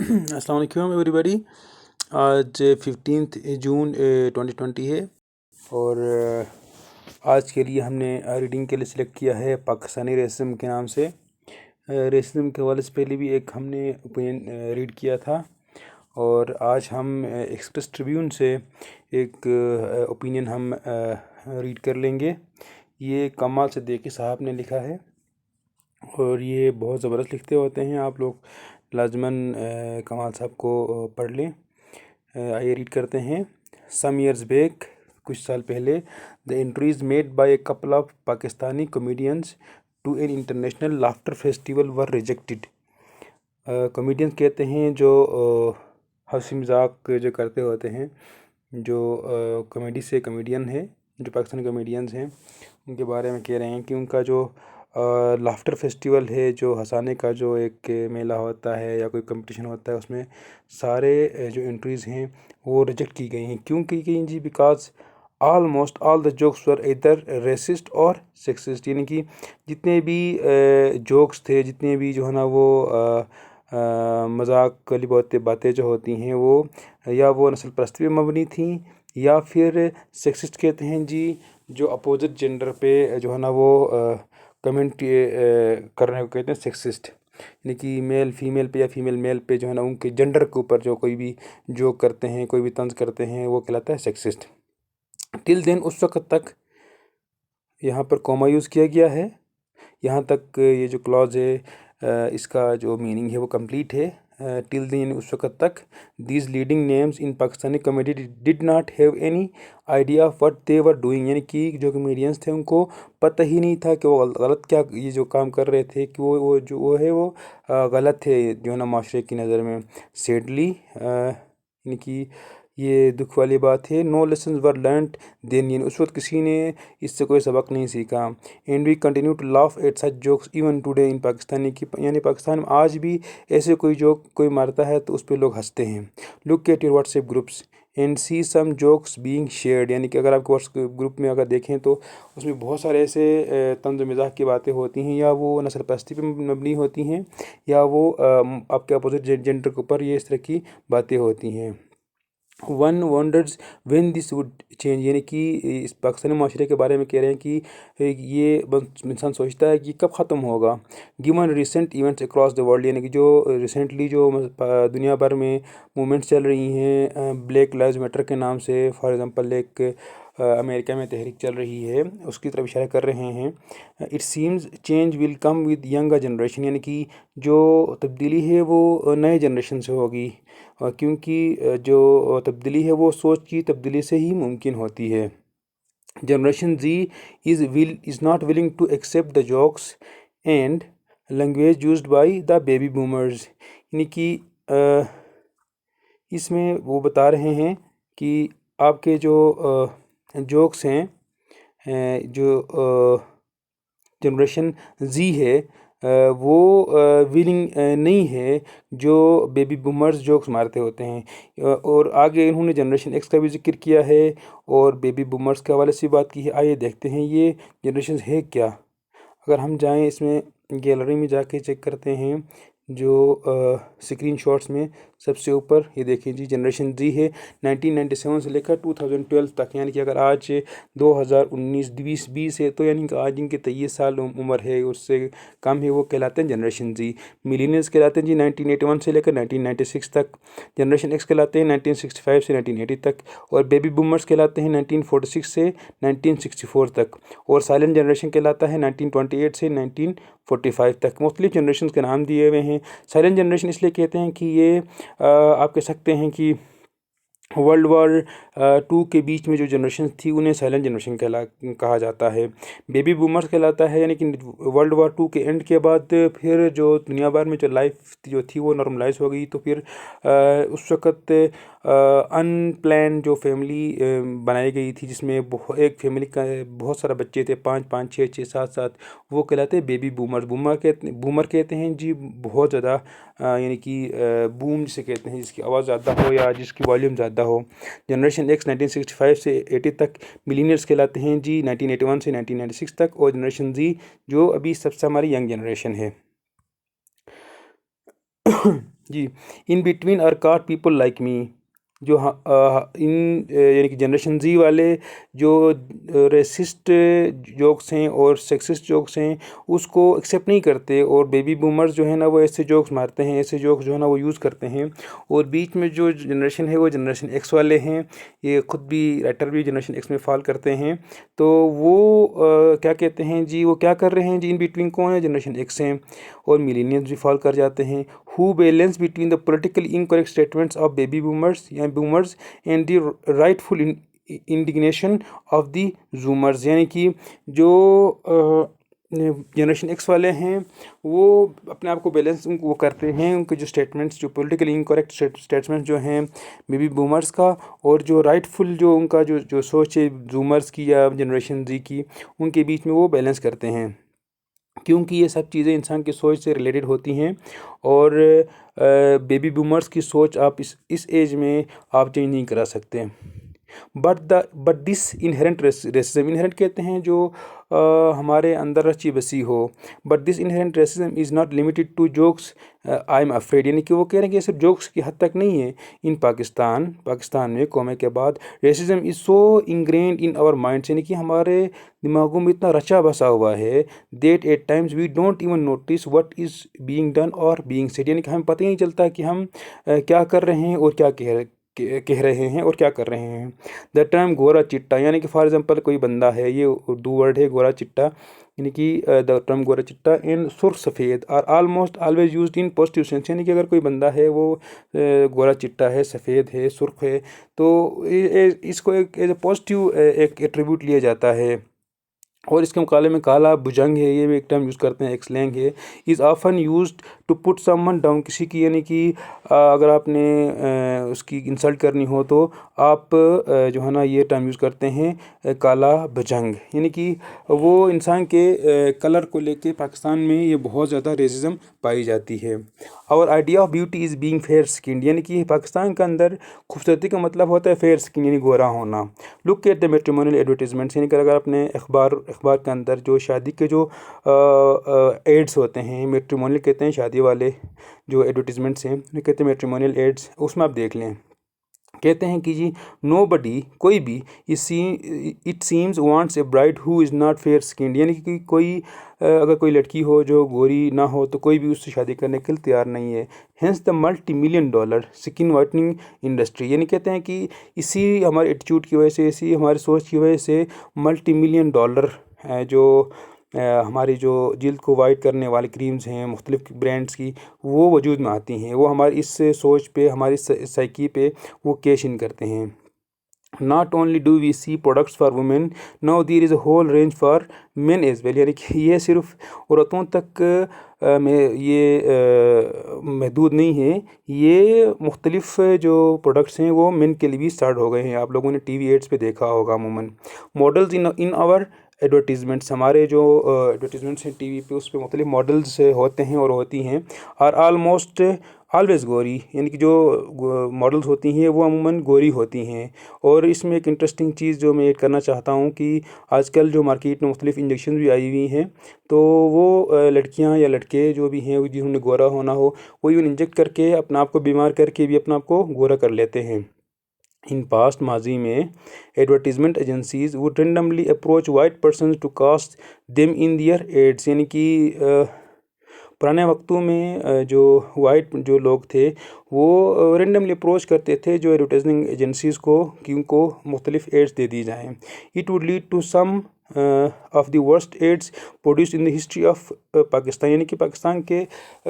अस्सलाम वालेकुम एवरीबॉडी। आज 15 जून 2020 है और आज के लिए हमने रीडिंग के लिए सिलेक्ट किया है पाकिस्तानी रेसिज्म के नाम से। रेसिज्म के हवाले से पहले भी एक हमने ओपिनियन रीड किया था और आज हम एक्सप्रेस ट्रिब्यून से एक ओपिनियन हम रीड कर लेंगे। ये कमाल सिद्दीकी साहब ने लिखा है और ये बहुत ज़बरदस्त लिखते होते हैं। आप लोग लाजमन कमाल साहब को पढ़ लें। आइए रीड करते हैं। सम ईयर्स बैक, कुछ साल पहले, the entries made by a couple of Pakistani comedians to an international laughter festival were rejected. Comedians कहते हैं जो हंसी मजाक जो करते होते हैं, जो कॉमेडी से कॉमेडियन है, जो पाकिस्तानी कॉमेडियंस हैं, उनके बारे में कह रहे हैं कि उनका जो लाफ्टर फेस्टिवल है, जो हंसाने का जो एक मेला होता है या कोई कंपटीशन होता है, उसमें सारे जो एंट्रीज़ हैं वो रिजेक्ट की गई हैं। क्यों की गई जी? Because almost all the jokes were इधर रेसिस्ट और सेक्सिस्ट, यानी कि जितने भी जोक्स थे, जितने भी जो है ना वो मजाक वाली बातें जो होती हैं वो या वो नस्ल परस्ती पे मबनी थी या फिर सेक्सिस्ट कहते हैं जी, जो अपोजिट जेंडर पे जो है ना वो कमेंट करने को कहते हैं सेक्सिस्ट, यानी कि मेल फीमेल पे या फीमेल मेल पे जो है ना उनके जेंडर के ऊपर जो कोई भी जोक करते हैं, कोई भी तंज करते हैं, वो कहलाता है सेक्सिस्ट। टिल देन, उस वक्त तक, यहाँ पर कॉमा यूज़ किया गया है, यहाँ तक ये जो क्लॉज है इसका जो मीनिंग है वो कंप्लीट है। टिल देन, उस वक्त तक, these leading names in Pakistani comedy did not have any idea what they were doing, यानी कि जो कॉमेडियंस थे उनको पता ही नहीं था कि वो गलत क्या ये जो काम कर रहे थे, कि वो जो वो है वो गलत थे जो है ना माशरे की नज़र में। सैडली, यानी कि ये दुख वाली बात है, नो लेसन वर लर्नड देन, यानी उस वक्त किसी ने इससे कोई सबक नहीं सीखा। And we continue to laugh at such jokes even today in Pakistani, की यानी पाकिस्तान में आज भी ऐसे कोई जोक कोई मारता है तो उस पर लोग हंसते हैं। Look at your WhatsApp groups and see some jokes being shared, यानी कि अगर आपके व्हाट्सएप ग्रुप में अगर देखें तो उसमें बहुत सारे ऐसे तंज मजाक की बातें होती हैं, या वो नस्ल परस्ती पर मबनी होती हैं, या वो आपके अपोजिट जेंडर के ऊपर ये इस तरह की बातें होती हैं। One wonders when this would change, यानी कि इस पाकिस्तानी माशरे के बारे में कह रहे हैं कि ये इंसान सोचता है कि कब ख़त्म होगा। Given recent events across the world, यानी कि जो रिसेंटली जो दुनिया भर में मूवमेंट्स चल रही हैं ब्लैक लाइव्स मैटर के नाम से, फॉर एग्जांपल एक अमेरिका में तहरीक चल रही है, उसकी तरफ इशारा कर रहे हैं। It seems change will come with younger generation, यानी कि जो तब्दीली है वो नए जनरेशन से होगी, क्योंकि जो तब्दीली है वो सोच की तब्दीली से ही मुमकिन होती है। Generation Z is not willing to accept the jokes and language used by the baby boomers, यानी कि इसमें वो बता रहे हैं कि आपके जो जोक्स हैं, जो जनरेशन जी है वो विलिंग नहीं है जो बेबी बूमर्स जोक्स मारते होते हैं। और आगे इन्होंने जनरेशन एक्स का भी जिक्र किया है और बेबी बूमर्स के हवाले से बात की है। आइए देखते हैं ये जनरेशन है क्या। अगर हम जाएं इसमें गैलरी में जाके चेक करते हैं, जो स्क्रीन शॉट्स में सबसे ऊपर ये देखिए जी, जनरेशन जी है 1997 से लेकर 2012 तक, यानी कि अगर आज 2019 20 है तो यानी कि आज इनके 23 साल उम्र है, उससे कम है, वो कहलाते हैं जनरेशन जी। मिलीनियर्स कहलाते हैं जी 1981 से लेकर 1996 तक। जनरेशन एक्स कहलाते हैं 1965 से 1980 तक। और बेबी बूमर्स कहलाते हैं 1946 से 1964 तक। और साइलेंट जनरेशन कहलाता है 1928 से 1945 तक। मुख्तलिफ जनरेशन के नाम दिए हुए हैं। साइलेंट जनरेशन इसलिए कहते हैं कि ये आप कह सकते हैं कि वर्ल्ड वॉर 2 के बीच में जो जनरेशन थी उन्हें साइलेंट जनरेशन कहा जाता है। बेबी बूमर्स कहलाता है, यानी कि वर्ल्ड वॉर 2 के एंड के बाद फिर जो दुनिया भर में जो लाइफ जो थी वो नॉर्मलाइज हो गई, तो फिर उस वक़्त अनप्लान जो फैमिली बनाई गई थी, जिसमें एक फैमिली का बहुत सारे बच्चे थे, 5 5 6 6 7 7, वो कहलाते हैं बेबी बूमर्स। बूमर कहते हैं जी बहुत ज़्यादा, यानी कि बूम जिसे कहते हैं जिसकी आवाज़ ज़्यादा हो या जिसकी वॉल्यूम ज़्यादा हो। जनरेशन एक्स 1965 से 80 तक। मिलीनियर्स कहलाते हैं जी 1981 से 1996 तक। और जनरेशन जी जो अभी सबसे हमारी यंग जनरेशन है। जी, in between are car people like me. जो इन यानी कि जनरेशन जी वाले जो रेसिस्ट जोक्स हैं और सेक्सिस्ट जोक्स हैं उसको एक्सेप्ट नहीं करते, और बेबी बूमर्स जो है ना वो ऐसे जोक्स मारते हैं, ऐसे जोक्स जो है ना वो यूज़ करते हैं। और बीच में जो जनरेशन है वो जनरेशन एक्स वाले हैं, ये खुद भी राइटर भी जनरेशन एक्स में फॉल करते हैं। तो वो क्या कहते हैं जी, वो क्या कर रहे हैं जी, इन बिटवीन कौन है, जनरेशन एक्स हैं। और मिलेनियल्स भी फॉल कर जाते हैं। Who balance between the political incorrect statements of baby boomers या boomers and the rightful indignation of the zoomers. यानी कि जो जनरेशन एक्स वाले हैं वो अपने आप को बैलेंस वो करते हैं, उनके जो स्टेटमेंट्स जो पॉलिटिकली इनकरेक्ट स्टेटमेंट्स जो हैं बेबी बूमर्स का, और जो राइटफुल जो उनका जो सोच है जूमर्स की या जनरेशन जी की, उनके बीच में वो बैलेंस करते हैं। क्योंकि ये सब चीज़ें इंसान की सोच से रिलेटेड होती हैं, और बेबी बूमर्स की सोच आप इस एज में आप चेंज नहीं करा सकते। But this inherent racism, inherent कहते हैं जो हमारे अंदर रची बसी हो। But this inherent racism is not limited to jokes I am afraid, यानी कि वो कह रहे हैं कि ये सिर्फ जोक्स की हद तक नहीं है। इन पाकिस्तान में कौमे के बाद racism is so ingrained in our minds, यानी कि हमारे दिमागों में इतना रचा बसा हुआ है, that at times we don't even notice what is being done और बीइंग सेड, यानी कि हमें पता ही नहीं चलता कि हम क्या कर रहे हैं और क्या कह रहे हैं और क्या कर रहे हैं। द टर्म गोरा चिट्टा, यानी कि फॉर एग्जांपल कोई बंदा है, ये उर्दू वर्ड है गोरा चिट्टा, यानी कि द टर्म गोरा चिट्टा इन सुर्ख सफ़ेद are almost always used in positive sense, यानी कि अगर कोई बंदा है वो गोरा चिट्टा है, सफ़ेद है, सुर्ख है, तो इसको एक एज ए पॉजिटिव एक एट्रीब्यूट लिया जाता है। और इसके मुकाबले में काला भुजंग है, ये भी एक टर्म यूज़ करते हैं, एक स्लैंग है। Is often used to put someone down, किसी की यानी कि अगर आपने उसकी इंसल्ट करनी हो तो आप जो है ना ये टर्म यूज़ करते हैं काला भुजंग, यानी कि वो इंसान के कलर को लेके पाकिस्तान में ये बहुत ज़्यादा रेसिज्म पाई जाती है। और idea of beauty is being fair skin, यानी कि पाकिस्तान के अंदर खूबसूरती का मतलब होता है फेयर स्किन, यानी गोरा होना। Look at the matrimonial advertisements, यानी कि अगर आपने अखबार के अंदर जो शादी के जो एड्स होते हैं, मैट्रिमोनियल कहते हैं शादी वाले जो एडवर्टीजमेंट्स हैं उन्हें कहते हैं मैट्रिमोनियल एड्स, उसमें आप देख लें कहते हैं कि जी नो बडी, कोई भी it seems wants A bride who is not fair skin, यानी कि कोई अगर कोई लड़की हो जो गोरी ना हो तो कोई भी उससे शादी करने के लिए तैयार नहीं है। Hence the $multi-million skin whitening industry, यानी कहते हैं कि इसी हमारे एटीट्यूड की वजह से, इसी हमारी सोच की वजह से $multi-million जो हमारी जो जिल्द को वाइट करने वाली क्रीम्स हैं मुख्तलिफ ब्रांड्स की, वो वजूद में आती हैं। वो हमारी इस सोच पे, हमारी साइकी पे वो कैश इन करते हैं। Not only do we see products for women, now there is a whole range for men as well, यानी कि ये सिर्फ औरतों तक में ये महदूद नहीं है, ये मुख्तलिफ जो प्रोडक्ट्स हैं वो मेन के लिए भी स्टार्ट हो गए हैं। आप लोगों ने टीवी एड्स पे देखा होगा अमूमन। मॉडल्स इन आवर एडवर्टीज़मेंट्स, हमारे जो एडवर्टीज़मेंट्स हैं टीवी पे, उस पर मुख्तलिफ मॉडल्स होते हैं और होती हैं। और आलमोस्ट ऑलवेज़ गोरी, यानी कि जो मॉडल्स होती हैं वो अमूमन गोरी होती हैं। और इसमें एक इंटरेस्टिंग चीज़ जो मैं ऐड करना चाहता हूँ कि आजकल जो मार्केट में मुख्तलिफ इंजेक्शन भी आई हुई हैं, तो वो लड़कियाँ या लड़के जो भी हैं जिन्होंने गोरा होना हो, वो यूँ इंजेक्ट करके अपना आप को बीमार करके भी अपना आप को गोरा कर लेते हैं। इन पास्ट माजी में advertisement agencies would randomly approach white person to cast them in their ads, यानी कि पुराने वक्तों में जो वाइट जो लोग थे वो रेंडमली अप्रोच करते थे जो एडवर्टाइजिंग एजेंसीज़ को कि उनको मुख्तलिफ एड्स दे दी जाएँ। It would lead to some of the worst ads produce in the history of Pakistan, यानी कि पाकिस्तान के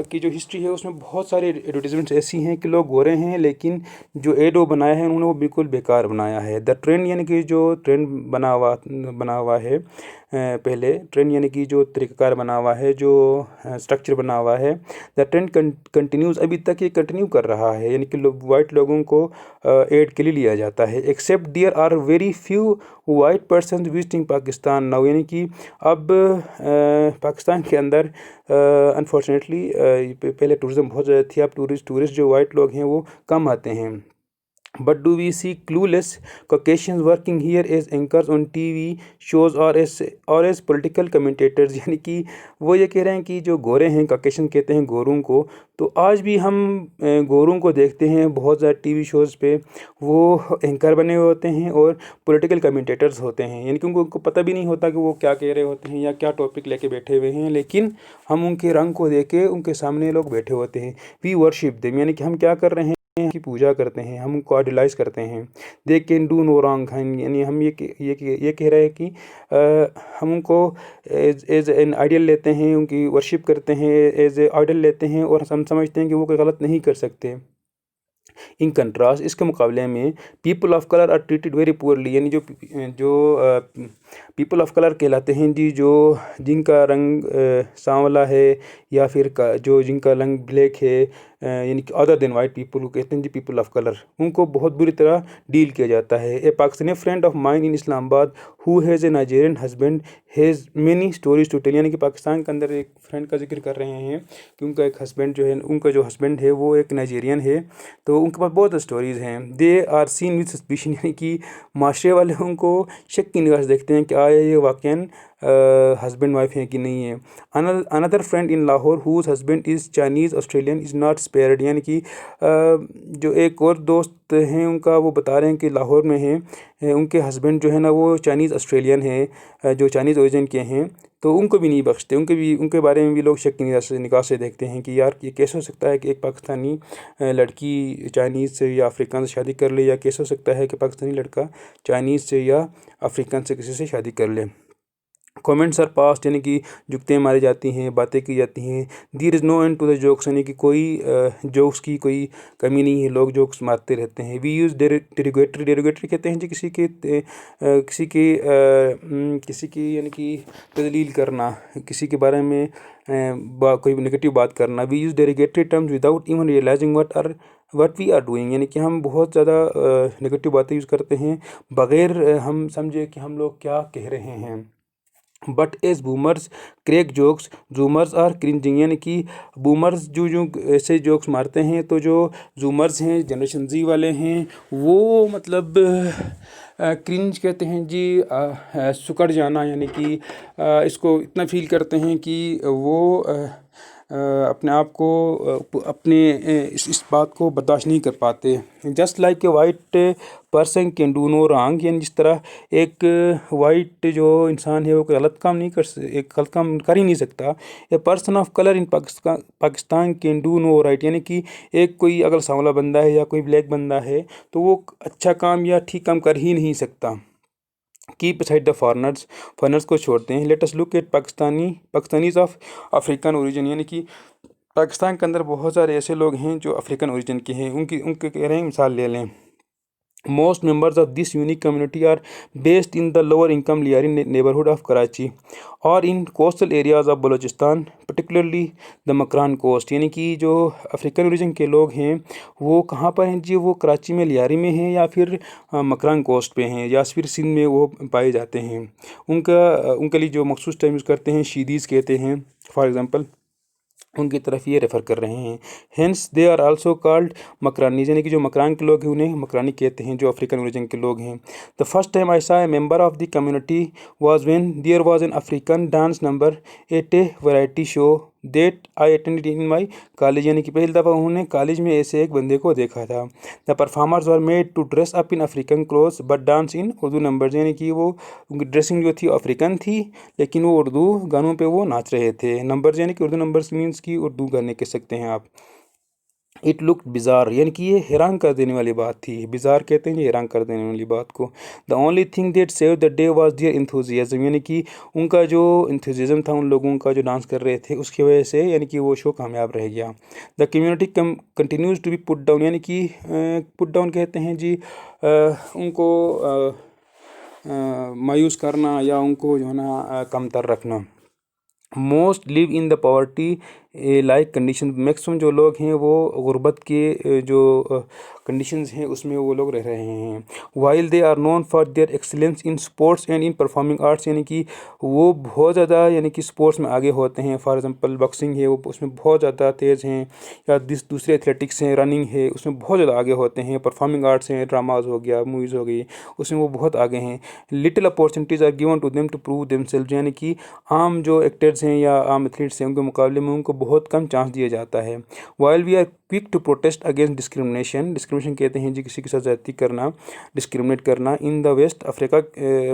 की जो हिस्ट्री है उसमें बहुत सारे एडवर्टीजमेंट्स ऐसी हैं कि लोग गोरे हैं लेकिन जो एड वो बनाया है उन्होंने वो बिल्कुल बेकार बनाया है। द ट्रेंड, यानी कि जो ट्रेंड बना हुआ है पहले ट्रेंड, यानी कि जो तरीक़ाकार बना हुआ है, जो स्ट्रक्चर बना हुआ है, द ट्रेंड कंटिन्यूज़, अभी तक ये कंटिन्यू कर रहा है, यानी कि वाइट लोगों को एड के लिए लिया जाता है। Except there are very few white person visiting Pakistan now, यानी कि अब पाकिस्तान के अंदर अनफॉर्चुनेटली पहले टूरिज़म बहुत ज़्यादा थी, अब टूरिस्ट जो वाइट लोग हैं वो कम आते हैं। But do we see clueless Caucasians working here as anchors on TV shows or as political commentators? यानी कि वो ये कह रहे हैं कि जो गोरे हैं, Caucasian कहते हैं गोरों को, तो आज भी हम गोरों को देखते हैं बहुत ज़्यादा टीवी शोज़ पे। वो एंकर बने हुए होते हैं और पॉलिटिकल कमेंटेटर्स होते हैं, यानी कि उनको पता भी नहीं होता कि वो क्या कह रहे होते हैं या क्या टॉपिक लेके बैठे हुए हैं, लेकिन हम उनके रंग को देख के उनके सामने लोग बैठे होते हैं। वी वर्शिप देम, यानी कि हम क्या कर रहे हैं की पूजा करते हैं, हम उनको आइडलाइज करते हैं। They can do no wrong, यानी हम ये कह रहे हैं कि हम उनको एज एन आइडियल लेते हैं, उनकी वर्शिप करते हैं, एज ए आइडल लेते हैं, और हम समझते हैं कि वो कोई गलत नहीं कर सकते। इन कंट्रास्ट, इसके मुकाबले में people of colour are treated very poorly, यानी जो पीपल ऑफ कलर कहलाते हैं जी, जो जिनका रंग सांवला है या फिर जिनका रंग ब्लैक है, यानी कि अदर देन वाइट पीपल को कहते हैं जी पीपल ऑफ कलर, उनको बहुत बुरी तरह डील किया जाता है। A Pakistani friend of mine in Islamabad who has a Nigerian husband has many stories to tell, यानी कि पाकिस्तान के अंदर एक फ्रेंड का जिक्र कर रहे हैं कि उनका एक हस्बैंड जो है, उनका जो हस्बैंड है वो एक नाइजेरियन है, तो उनके पास बहुत स्टोरीज़ हैं। They are seen with suspicion, यानी कि माशरे वाले उनको शक की निगाह से देखते हैं कि आया ये वाकई हस्बैंड वाइफ हैं कि नहीं है। Another friend in Lahore whose husband is Chinese Australian is not spared, यानी कि जो एक और दोस्त हैं उनका, वो बता रहे हैं कि लाहौर में हैं, उनके हस्बैंड जो है ना वो चाइनीज़ ऑस्ट्रेलियन है, जो चाइनीज़ ओरिजिन के हैं, तो उनको भी नहीं बख्शते, उनके बारे में भी लोग शक की निगाह से देखते हैं कि यार ये कैसे हो सकता है कि एक पाकिस्तानी लड़की चाइनीज़ से या अफ्रीकन से शादी कर ले, या कैसे हो सकता है कि पाकिस्तानी लड़का चाइनीज़ से या अफ्रीकन से किसी से शादी कर ले। कमेंट्स आर पास्ट, यानी कि जुगतें मारी जाती हैं, बातें की जाती हैं। There is no end to the jokes, यानी कि कोई जोक्स की कोई कमी नहीं है, लोग जोक्स मारते रहते हैं। वी यूज़ डेरोगेटरी कहते हैं जी किसी की यानी कि तजलील करना, किसी के बारे में कोई नेगेटिव बात करना। We use derogatory terms without even realizing what we are doing, यानी कि हम बहुत ज़्यादा नेगेटिव बातें यूज़ करते हैं बग़ैर हम समझे कि हम लोग क्या कह रहे हैं। But as boomers crack jokes zoomers are cringing, यानी कि बूमर्स जो ऐसे जोक्स मारते हैं, तो जो जूमर्स हैं, जनरेशन जी वाले हैं, वो मतलब क्रिंज कहते हैं जी, सुकड़ जाना, यानी कि इसको इतना फील करते हैं कि वो अपने आप को अपने इस बात को बर्दाश्त नहीं कर पाते। Just like a white person can do no wrong, यानी जिस तरह एक वाइट जो इंसान है वो कोई गलत काम कर ही नहीं सकता। A person of colour in Pakistan can do no right, यानी कि एक कोई अगर सांवला बंदा है या कोई ब्लैक बंदा है तो वो अच्छा काम या ठीक काम कर ही नहीं सकता। कीप असाइड द फॉरनर्स को छोड़ते हैं। Let us look at Pakistanis of African origin, यानी कि पाकिस्तान के अंदर बहुत सारे ऐसे लोग हैं जो अफ्रीकन ओरिजिन के हैं, उनके कह रहे हैं मिसाल ले लें। Most members of this unique community are based in the lower income Liari neighborhood of Karachi or in coastal areas of Balochistan, particularly the Makran coast, यानी कि जो अफ्रीकन ओरिजिन के लोग हैं वो कहाँ पर हैं जी, वो कराची में लियारी में हैं या फिर मकरान कोस्ट पे हैं या फिर सिंध में वो पाए जाते हैं। उनके लिए जो मखसूस टर्म यूज़ करते हैं शीदीज़ कहते हैं, फॉर एग्ज़ाम्पल उनकी तरफ ये रेफ़र कर रहे हैं। Hence they are also called Makrani, यानी कि जो मकरान के लोग हैं उन्हें मकरानी कहते हैं, जो अफ्रीकन ओरिजिन के लोग हैं। The first time I saw a member of the community was when there was an African dance number at a variety show that I attended in my college, यानी कि पहली दफ़ा उन्होंने कॉलेज में ऐसे एक बंदे को देखा था। The performers were made to dress up in African clothes but dance in Urdu numbers, यानी कि वो उनकी ड्रेसिंग जो थी अफ्रीकन थी लेकिन वो उर्दू गानों पे वो नाच रहे थे। नंबर्स यानी कि उर्दू नंबर्स मीन्स कि उर्दू गाने कह सकते हैं आप। इट लुक बिज़ार, यानी कि ये हैरान कर देने वाली बात थी। बिज़ार कहते हैं ये हैरान कर देने वाली बात को। The only thing that save the day was their enthusiasm, यानी कि उनका जो इंथुजियाज्म था उन लोगों का जो डांस कर रहे थे उसकी वजह से, यानी कि वो शो कामयाब रह गया। The community continues to be put down, यानी कि पुट डाउन कहते हैं जी उनको मायूस करना या उनको जो है ना कमतर रखना। Most live in the poverty like condition. Maximum जो लोग हैं वो गुर्बत के जो कंडीशंस हैं उसमें वो लोग रह रहे हैं। While they are known for their excellence in sports and in performing arts, यानी कि वो बहुत ज़्यादा यानी कि स्पोर्ट्स में आगे होते हैं। फॉर एग्जांपल बॉक्सिंग है वो उसमें बहुत ज़्यादा तेज़ हैं, या दूसरे एथलेटिक्स हैं, रनिंग है उसमें बहुत ज़्यादा आगे होते हैं। परफॉर्मिंग आर्ट्स हैं, ड्रामाज हो गया, मूवीज़ हो गई, उसमें वो बहुत आगे हैं। Little opportunities are given to them to prove themselves, यानी कि आम जो एक्टर्स हैं या आम एथलीट्स हैं उनके मुकाबले में उनको बहुत कम चांस दिया जाता है। While we are quick to protest against discrimination, discrimination कहते हैं जी किसी के साथ ज़्यादती करना, डिस्क्रिमिनेट करना। In the west Africa,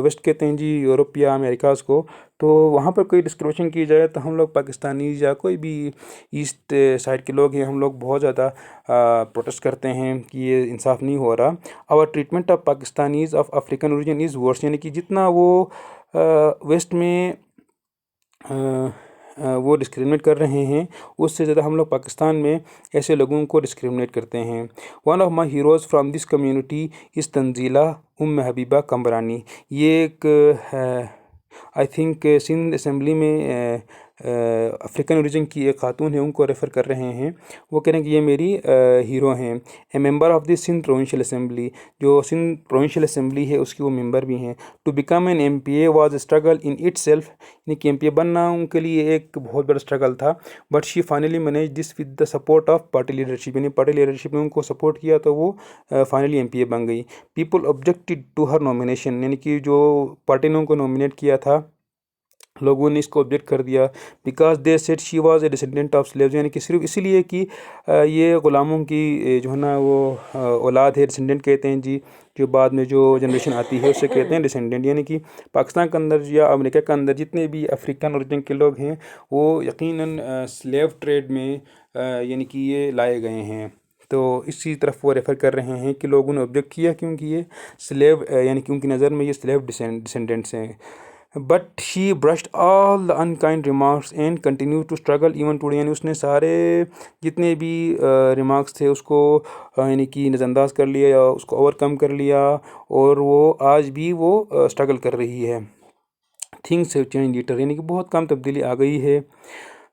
west कहते हैं जी यूरोप या अमेरिकाज़ को, तो वहाँ पर कोई डिस्क्रिमिनेशन की जाए तो हम लोग पाकिस्तानी या कोई भी ईस्ट साइड के लोग हैं हम लोग बहुत ज़्यादा प्रोटेस्ट करते हैं कि ये इंसाफ नहीं हो रहा। Our treatment of Pakistanis of African origin is worse, यानी कि जितना वो वेस्ट में वो डिस्क्रिमिनेट कर रहे हैं उससे ज़्यादा हम लोग पाकिस्तान में ऐसे लोगों को डिस्क्रिमिनेट करते हैं। One of my heroes from this community is Tanzila Habiba Kamrani. ये एक आई थिंक सिंध असम्बली में अफ्रीकन ओरिजिन की एक खातून है, उनको रेफ़र कर रहे हैं। वो कह रहे हैं कि ये मेरी हीरो हैं। A member of this Sindh provincial assembly, जो सिंध प्रोविंशियल असम्बली है उसकी वो मेंबर भी हैं। To become an MPA was struggle in itself, यानी कि MPA बनना उनके लिए एक बहुत बड़ा स्ट्रगल था। But she finally manage this with the support of party leadership, यानी पार्टी लीडरशिप ने उनको सपोर्ट किया तो वो फाइनली MPA बन गई। People objected to her nomination, यानी कि जो पार्टी ने उनको नॉमिनेट किया था लोगों ने इसको ऑब्जेक्ट कर दिया। Because they said she was a descendant of slaves, यानी कि सिर्फ इसीलिए कि ये ग़ुलामों की जो है ना वो औलाद है। डिसेंडेंट कहते हैं जी, जो बाद में जो जनरेशन आती है उससे कहते हैं डिसेंडेंट। यानी कि पाकिस्तान के अंदर या अमेरिका के अंदर जितने भी अफ्रीकन ओरिजिन के लोग हैं वो यकीनन स्लेव ट्रेड में यानी कि ये लाए गए हैं। तो इसी तरफ वो रेफ़र कर रहे हैं कि लोगों ने ऑब्जेक्ट किया क्योंकि ये स्लेव यानी कि उनकी नज़र में ये स्लेव डिसेंडेंट्स हैं। But she brushed all the unkind remarks and continue to struggle even today, यानी उसने सारे जितने भी रिमार्क्स थे उसको यानी कि नज़रअंदाज कर लिया या उसको ओवरकम कर लिया, और वो आज भी वो स्ट्रगल कर रही है। थिंग्स हैव चेंज लेटर, यानी कि बहुत कम तब्दीली आ गई है।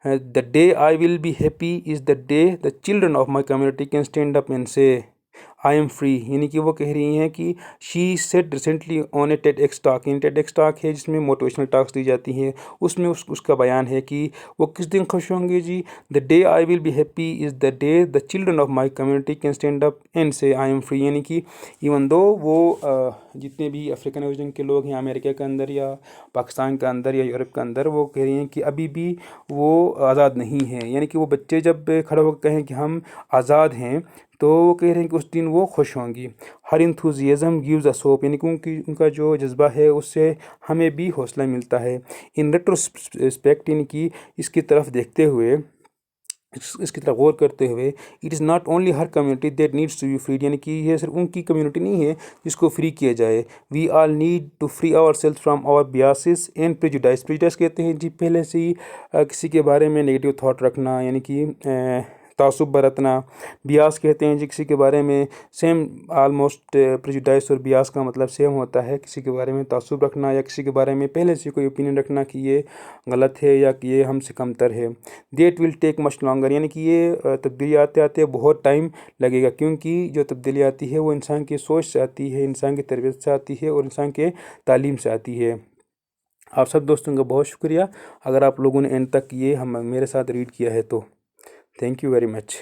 The day I will be happy is the day the children of my community can stand up and say I M free, यानी कि वो कह रही हैं कि she said recently on A TEDx talk, in TEDx talk है जिसमें motivational talks दी जाती हैं, उसमें उसका बयान है कि वो किस दिन खुश होंगे जी। The day I will be happy is the day the children of my community can stand up and say I M free, यानी कि इवन दो वो जितने भी अफ्रीकन ओरिजिन के लोग हैं अमेरिका के अंदर या पाकिस्तान के अंदर या यूरोप के अंदर, वो कह रही हैं कि अभी भी वो आज़ाद नहीं हैं। यानी कि वो बच्चे जब खड़े होकर कहें कि हम आज़ाद हैं तो वो कह रहे हैं कि उस दिन वो खुश होंगी। हर इंथुजियाज़म गिव्स अस होप, यानी कि उनका जो जज्बा है उससे हमें भी हौसला मिलता है। इन रेट्रोस्पेक्ट, यानी कि इसकी तरफ देखते हुए, इसकी तरफ गौर करते हुए, it is not only her community that needs to be freed, यानी कि ये सिर्फ उनकी कम्युनिटी नहीं है जिसको फ्री किया जाए। We all need to free our self from our biases and prejudice. Prejudice कहते हैं जी पहले से ही किसी के बारे में नेगेटिव थाट रखना, यानी कि तासुब बरतना। बियास कहते हैं जी किसी के बारे में सेम आलमोस्ट प्रेजुडाइस और बियास का मतलब सेम होता है, किसी के बारे में तासुब रखना या किसी के बारे में पहले से कोई ओपिनियन रखना कि ये गलत है या कि ये हमसे कमतर है। That will take much longer, यानी कि ये तब्दीली आते आते बहुत टाइम लगेगा, क्योंकि जो तब्दीली आती है वो इंसान की सोच से आती है, इंसान की तरबियत से आती है और इंसान के तालीम से आती है। आप सब दोस्तों का बहुत शुक्रिया अगर आप लोगों ने एंड तक ये हम मेरे साथ रीड किया है तो। Thank you very much.